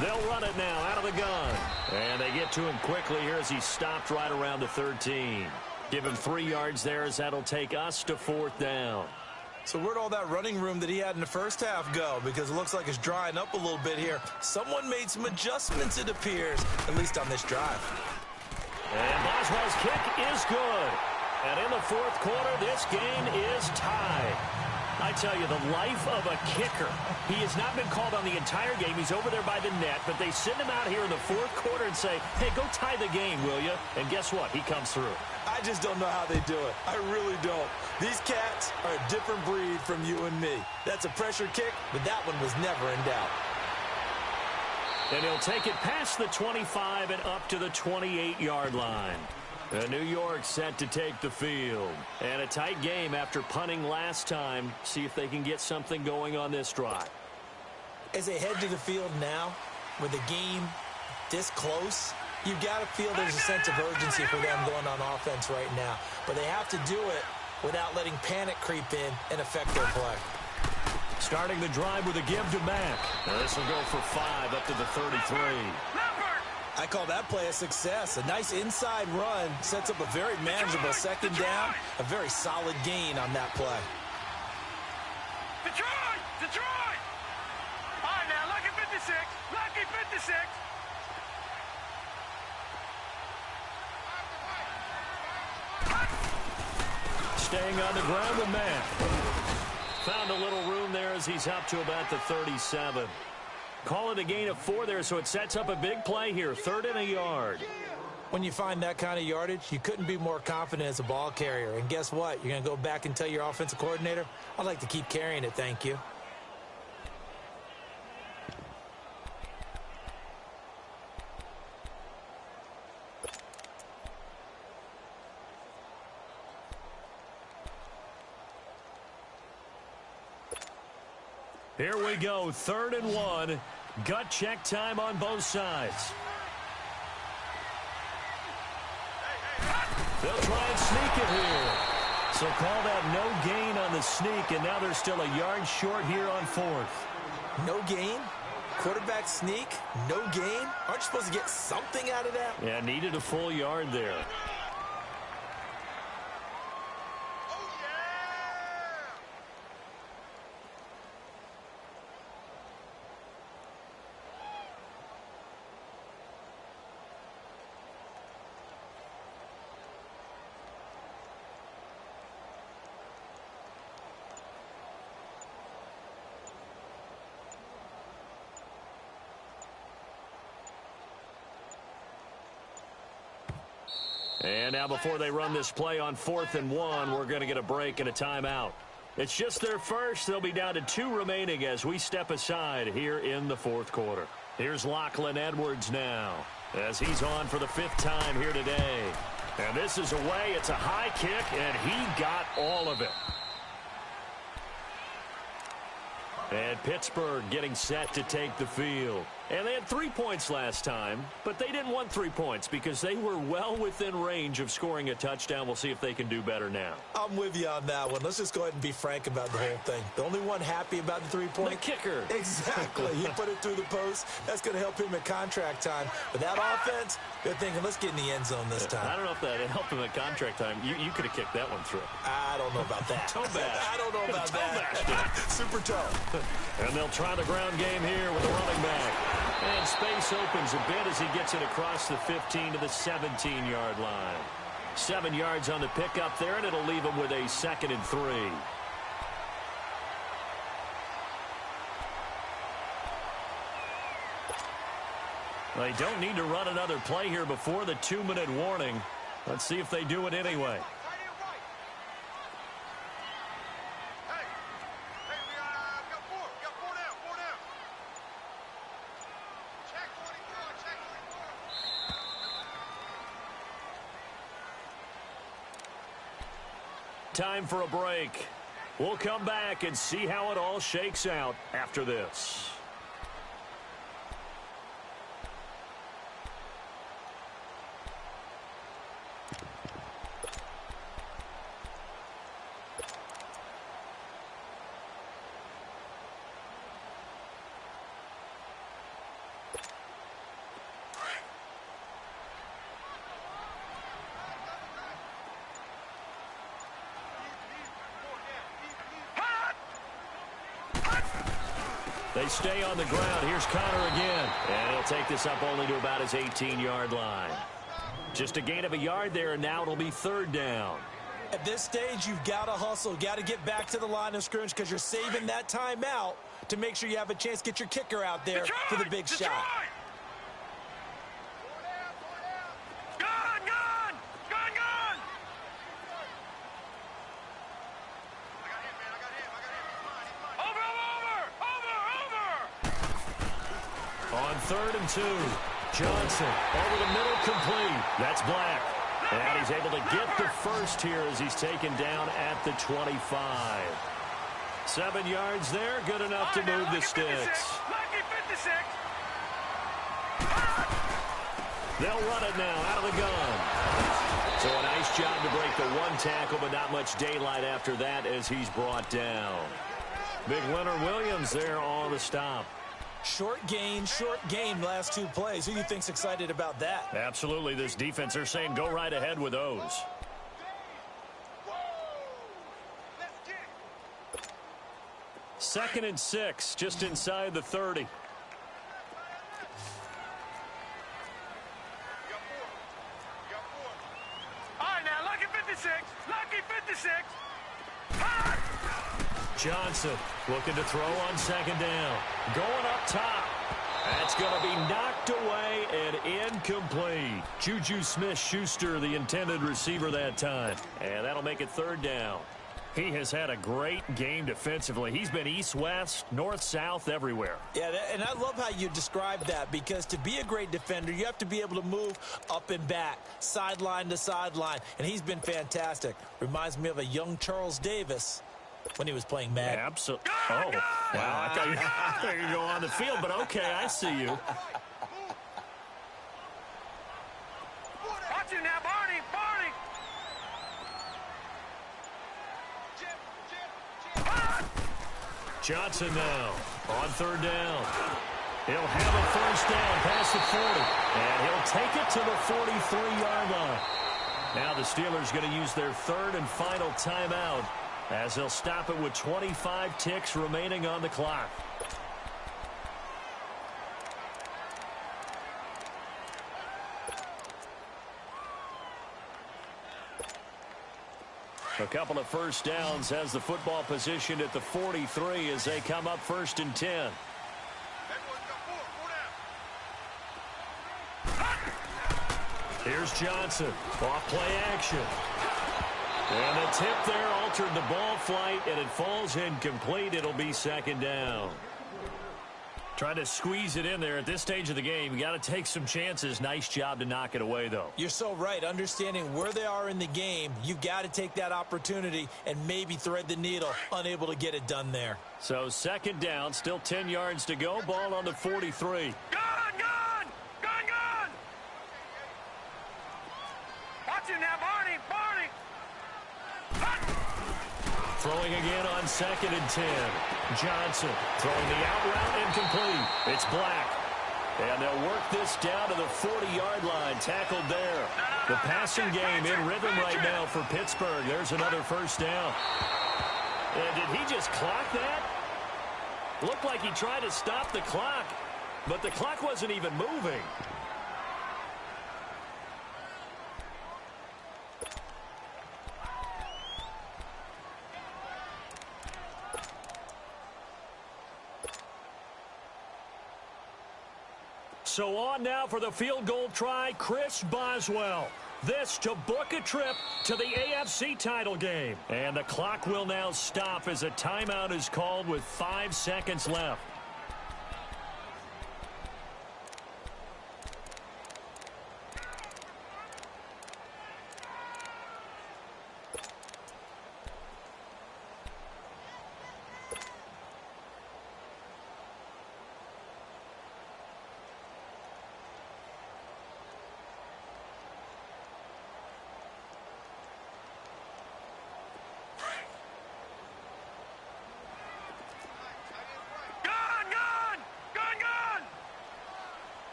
They'll run it now out of the gun. And they get to him quickly here as he stopped right around the 13. Give him 3 yards there as that'll take us to 4th down. So where'd all that running room that he had in the first half go? Because it looks like it's drying up a little bit here. Someone made some adjustments, it appears, at least on this drive. And Boswell's kick is good. And in the 4th quarter, this game is tied. I tell you, the life of a kicker. He has not been called on the entire game. He's over there by the net, but they send him out here in the 4th quarter and say, hey, go tie the game, will you? And guess what? He comes through. I just don't know how they do it. I really don't. These cats are a different breed from you and me. That's a pressure kick, but that one was never in doubt. And he'll take it past the 25 and up to the 28-yard line. New York set to take the field. And a tight game after punting last time. See if they can get something going on this drive. As they head to the field now, with the game this close, you've got to feel there's a sense of urgency for them going on offense right now. But they have to do it without letting panic creep in and affect their play. Starting the drive with a give to Mack. This will go for 5 up to the 33. I call that play a success. A nice inside run sets up a very manageable second down. A very solid gain on that play. Detroit! Detroit! All right, now, lucky 56. Lucky 56. Staying on the ground with Mack. Found a little room there as he's up to about the 37. Call it a gain of 4 there, so it sets up a big play here. 3rd and a yard. When you find that kind of yardage, you couldn't be more confident as a ball carrier. And guess what? You're going to go back and tell your offensive coordinator, I'd like to keep carrying it, thank you. Here we go, 3rd and 1. Gut check time on both sides. They'll try and sneak it here. So call that no gain on the sneak, and now they're still a yard short here on 4th. No gain? Quarterback sneak? No gain? Aren't you supposed to get something out of that? Yeah, needed a full yard there. And now before they run this play on 4th and 1, we're going to get a break and a timeout. It's just their first. They'll be down to 2 remaining as we step aside here in the 4th quarter. Here's Lachlan Edwards now as he's on for the 5th time here today. And this is away. It's a high kick, and he got all of it. And Pittsburgh getting set to take the field. And they had 3 points last time, but they didn't want 3 points because they were well within range of scoring a touchdown. We'll see if they can do better now. I'm with you on that one. Let's just go ahead and be frank about the whole thing. The only one happy about the 3-point? The kicker. Exactly. He put it through the post. That's going to help him at contract time. But that offense, they're thinking, let's get in the end zone this time. I don't know if that helped him at contract time. You could have kicked that one through. I don't know about that. Toe bash. I don't know about that. Super toe. And they'll try the ground game here with the running back. And space opens a bit as he gets it across the 15 to the 17-yard line. 7 yards on the pickup there, and it'll leave him with a 2nd and 3. They don't need to run another play here before the 2-minute warning. Let's see if they do it anyway. Time for a break. We'll come back and see how it all shakes out after this. They stay on the ground. Here's Connor again. And he'll take this up only to about his 18-yard line. Just a gain of a yard there, and now it'll be 3rd down. At this stage, you've got to hustle. Got to get back to the line of scrimmage because you're saving that timeout to make sure you have a chance to get your kicker out there for the big shot. On 3rd and 2. Johnson over the middle, complete. That's Black. And he's able to get the first here as he's taken down at the 25. 7 yards there, good enough to move the sticks. Lucky 56. They'll run it now out of the gun. So a nice job to break the one tackle, but not much daylight after that as he's brought down. Big Leonard Williams there on the stop. Short gain last 2 plays. Who do you think's excited about that? Absolutely, this defense, they're saying go right ahead with those. Second and 6, just inside the 30. All right, now, lucky 56. Lucky 56. Johnson looking to throw on 2nd down. Going up top. That's going to be knocked away and incomplete. Juju Smith-Schuster, the intended receiver that time. And that'll make it 3rd down. He has had a great game defensively. He's been east-west, north-south, everywhere. Yeah, and I love how you described that, because to be a great defender, you have to be able to move up and back, sideline to sideline, and he's been fantastic. Reminds me of a young Charles Davis when he was playing Madden. Absolutely. Oh, wow. I thought you could go on the field, but okay, I see you. Watch it now, Barney. Johnson now on 3rd down. He'll have a first down past the 40, and he'll take it to the 43-yard line. Now the Steelers going to use their 3rd and final timeout as they'll stop it with 25 ticks remaining on the clock. A couple of first downs has the football positioned at the 43 as they come up 1st and 10. Here's Johnson. Off play action. And the tip there altered the ball flight, and it falls incomplete. It'll be 2nd down. Trying to squeeze it in there at this stage of the game. You got to take some chances. Nice job to knock it away, though. You're so right. Understanding where they are in the game, you've got to take that opportunity and maybe thread the needle. Unable to get it done there. So 2nd down, still 10 yards to go. Ball on the 43. Gone! Watch it now, Barney. Throwing again on 2nd and 10. Johnson throwing the out route incomplete. It's Black. And they'll work this down to the 40-yard line. Tackled there. The passing game in rhythm right now for Pittsburgh. There's another first down. And did he just clock that? Looked like he tried to stop the clock, but the clock wasn't even moving. So on now for the field goal try, Chris Boswell. This to book a trip to the AFC title game. And the clock will now stop as a timeout is called with 5 seconds left.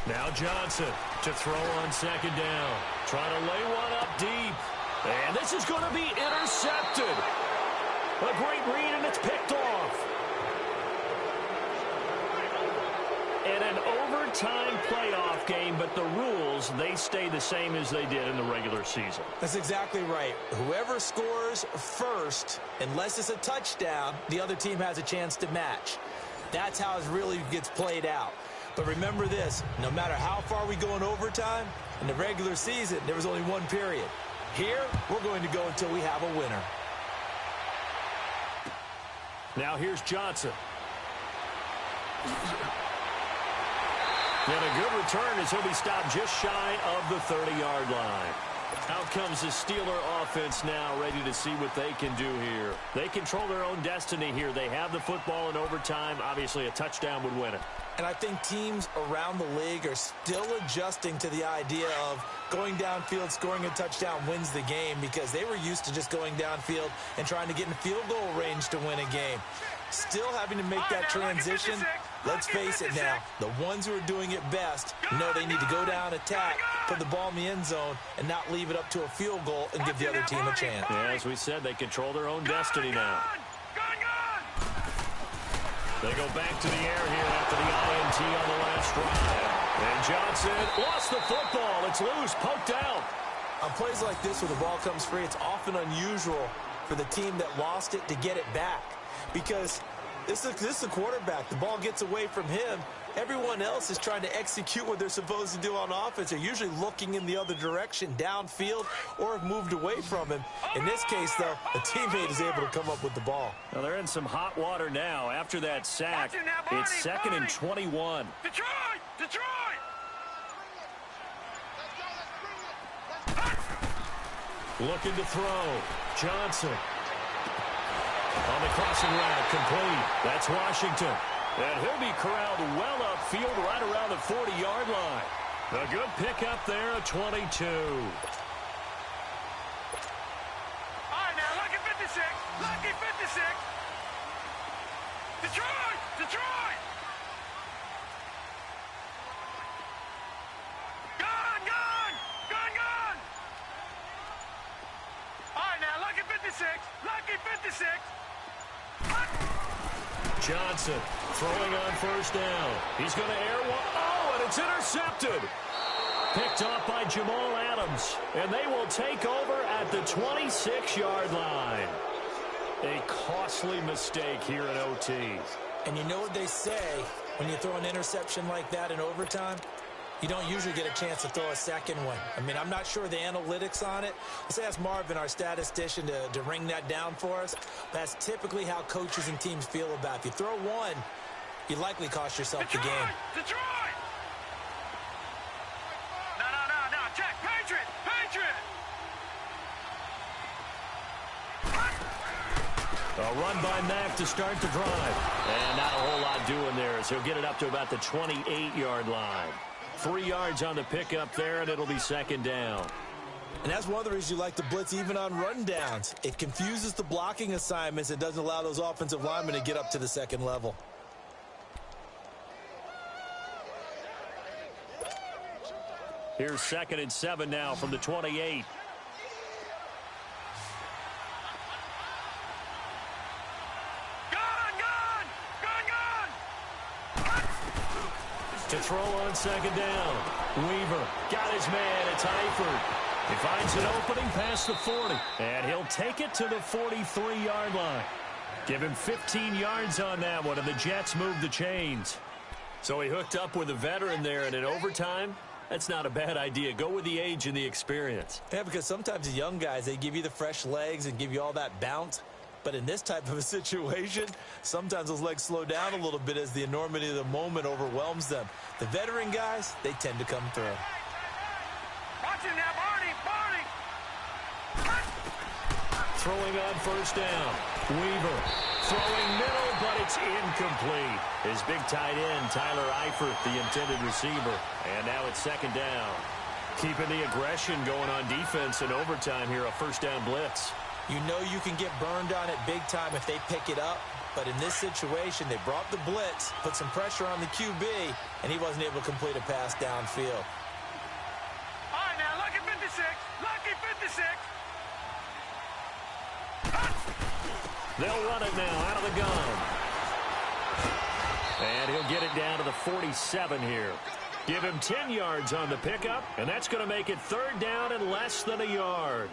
Now Johnson to throw on 2nd down. Trying to lay one up deep. And this is going to be intercepted. A great read, and it's picked off. And an overtime playoff game, but the rules, they stay the same as they did in the regular season. That's exactly right. Whoever scores first, unless it's a touchdown, the other team has a chance to match. That's how it really gets played out. But remember this, no matter how far we go in overtime, in the regular season, there was only one period. Here, we're going to go until we have a winner. Now here's Johnson. And a good return as he'll be stopped just shy of the 30-yard line. Out comes the Steeler offense now, ready to see what they can do here. They control their own destiny here. They have the football in overtime. Obviously, a touchdown would win it. And I think teams around the league are still adjusting to the idea of going downfield, scoring a touchdown wins the game, because they were used to just going downfield and trying to get in field goal range to win a game. Still having to make that transition. Let's face it now, the ones who are doing it best know they need to go down, attack, put the ball in the end zone, and not leave it up to a field goal and give the other team a chance. Yeah, as we said, they control their own destiny now. They go back to the air here after the INT on the last drive. And Johnson lost the football. It's loose, poked out. On plays like this where the ball comes free, it's often unusual for the team that lost it to get it back, because this is the quarterback. The ball gets away from him. Everyone else is trying to execute what they're supposed to do on offense. They're usually looking in the other direction, downfield, or have moved away from him. In this case, though, the teammate is able to come up with the ball. Well, they're in some hot water now after that sack. It's 2nd and 21. Detroit! Detroit! Looking to throw. Johnson. On the crossing route, complete. That's Washington. And he'll be corralled well upfield right around the 40-yard line. A good pickup there, a 22. All right, now, lucky 56. Lucky 56. Detroit! Detroit! Gone! Gone! Gone! Gone! All right, now, lucky 56. Lucky 56. Johnson throwing on first down. He's going to air one. Oh, and it's intercepted. Picked off by Jamal Adams. And they will take over at the 26-yard line. A costly mistake here in OT. And you know what they say when you throw an interception like that in overtime? You don't usually get a chance to throw a second one. I mean, I'm not sure the analytics on it. Let's ask Marvin, our statistician, to ring that down for us. That's typically how coaches and teams feel about it. If you throw one, you likely cost yourself the game. Detroit! No. Check. Patriot! Patriot! A run by Mack to start the drive. And not a whole lot doing there as he'll get it up to about the 28-yard line. 3 yards on the pickup there, and it'll be 2nd down. And that's one of the reasons you like to blitz even on rundowns. It confuses the blocking assignments. It doesn't allow those offensive linemen to get up to the second level. Here's 2nd and 7 now from the 28. To throw on 2nd down. Weaver got his man. It's Eifert. He finds an opening past the 40. And he'll take it to the 43-yard line. Give him 15 yards on that one, and the Jets move the chains. So he hooked up with a veteran there, and in overtime, that's not a bad idea. Go with the age and the experience. Yeah, because sometimes the young guys, they give you the fresh legs and give you all that bounce. But in this type of a situation, sometimes those legs slow down a little bit as the enormity of the moment overwhelms them. The veteran guys, they tend to come through. Watch it now, Barney! Throwing on first down. Weaver throwing middle, but it's incomplete. His big tight end, Tyler Eifert, the intended receiver. And now it's 2nd down. Keeping the aggression going on defense in overtime here, a first down blitz. You know you can get burned on it big time if they pick it up. But in this situation, they brought the blitz, put some pressure on the QB, and he wasn't able to complete a pass downfield. All right, now, lucky 56. Lucky 56. They'll run it now out of the gun. And he'll get it down to the 47 here. Give him 10 yards on the pickup, and that's going to make it 3rd down and less than a yard.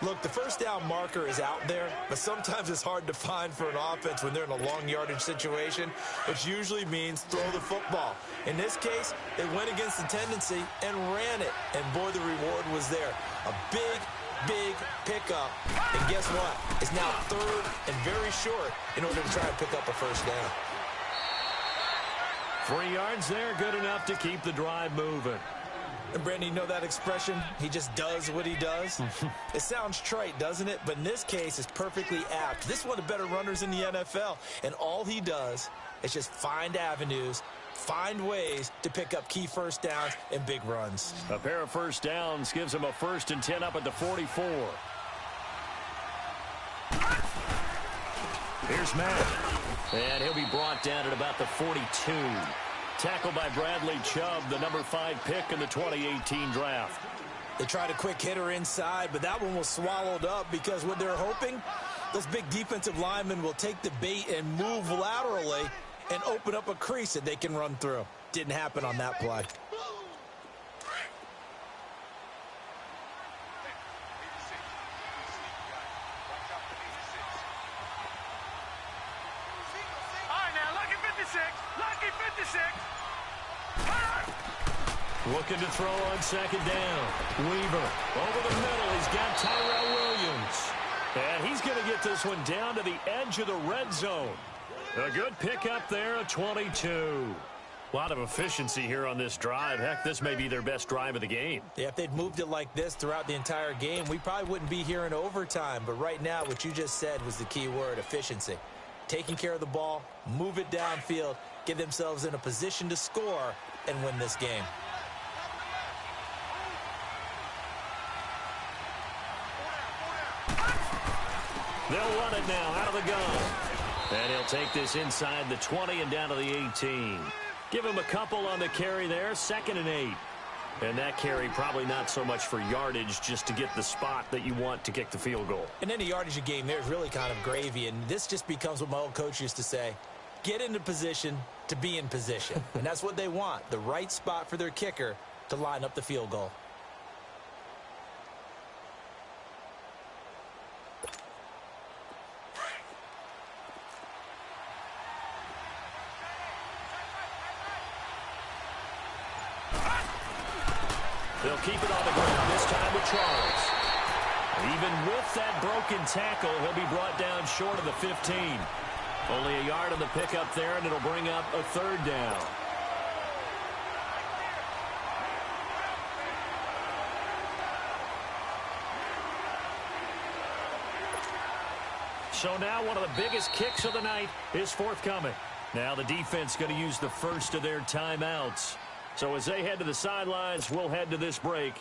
Look, the first down marker is out there, but sometimes it's hard to find for an offense when they're in a long yardage situation, which usually means throw the football. In this case, they went against the tendency and ran it, and boy, the reward was there. A big, big pickup. And guess what? It's now third and very short in order to try and pick up a first down. 3 yards there, good enough to keep the drive moving. And Brandon, you know that expression? He just does what he does? It sounds trite, doesn't it? But in this case, it's perfectly apt. This is one of the better runners in the NFL. And all he does is just find avenues, find ways to pick up key first downs and big runs. A pair of first downs gives him a 1st and 10 up at the 44. Here's Matt. And he'll be brought down at about the 42. Tackled by Bradley Chubb, the number 5 pick in the 2018 draft. They tried a quick hitter inside, but that one was swallowed up because what they're hoping, those big defensive linemen will take the bait and move laterally and open up a crease that they can run through. Didn't happen on that play. Looking to throw on 2nd down. Weaver over the middle. He's got Tyrell Williams. And he's going to get this one down to the edge of the red zone. A good pickup there, a 22. A lot of efficiency here on this drive. Heck, this may be their best drive of the game. Yeah, if they'd moved it like this throughout the entire game, we probably wouldn't be here in overtime. But right now, what you just said was the key word, efficiency. Taking care of the ball, move it downfield, get themselves in a position to score and win this game. They'll run it now out of the gun. And he'll take this inside the 20 and down to the 18. Give him a couple on the carry there, 2nd and 8. And that carry probably not so much for yardage, just to get the spot that you want to kick the field goal. In any yardage game, there's really kind of gravy, and this just becomes what my old coach used to say. Get into position to be in position. And that's what they want, the right spot for their kicker to line up the field goal. They'll keep it on the ground, this time with Charles. Even with that broken tackle, he'll be brought down short of the 15. Only a yard on the pickup there, and it'll bring up a 3rd down. So now one of the biggest kicks of the night is forthcoming. Now the defense going to use the first of their timeouts. So as they head to the sidelines, we'll head to this break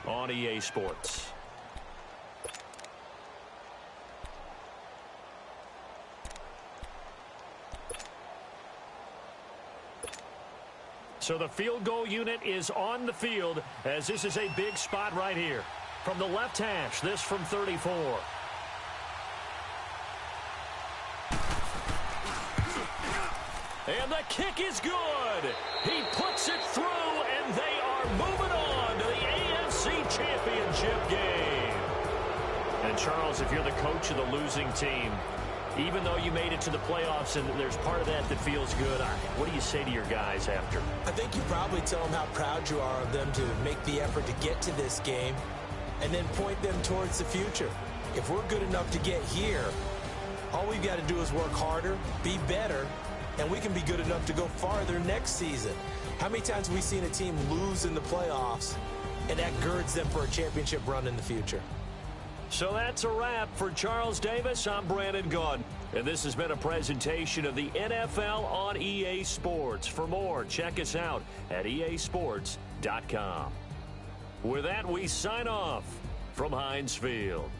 on EA Sports. So the field goal unit is on the field, as this is a big spot right here. From the left hash, this from 34. And the kick is good. He puts it through, and they are moving on to the AFC Championship game. And, Charles, if you're the coach of the losing team, even though you made it to the playoffs and there's part of that feels good, what do you say to your guys after? I think you probably tell them how proud you are of them to make the effort to get to this game and then point them towards the future. If we're good enough to get here, all we've got to do is work harder, be better, and we can be good enough to go farther next season. How many times have we seen a team lose in the playoffs, and that girds them for a championship run in the future? So that's a wrap for Charles Davis. I'm Brandon Gaudin, and this has been a presentation of the NFL on EA Sports. For more, check us out at easports.com. With that, we sign off from Heinz Field.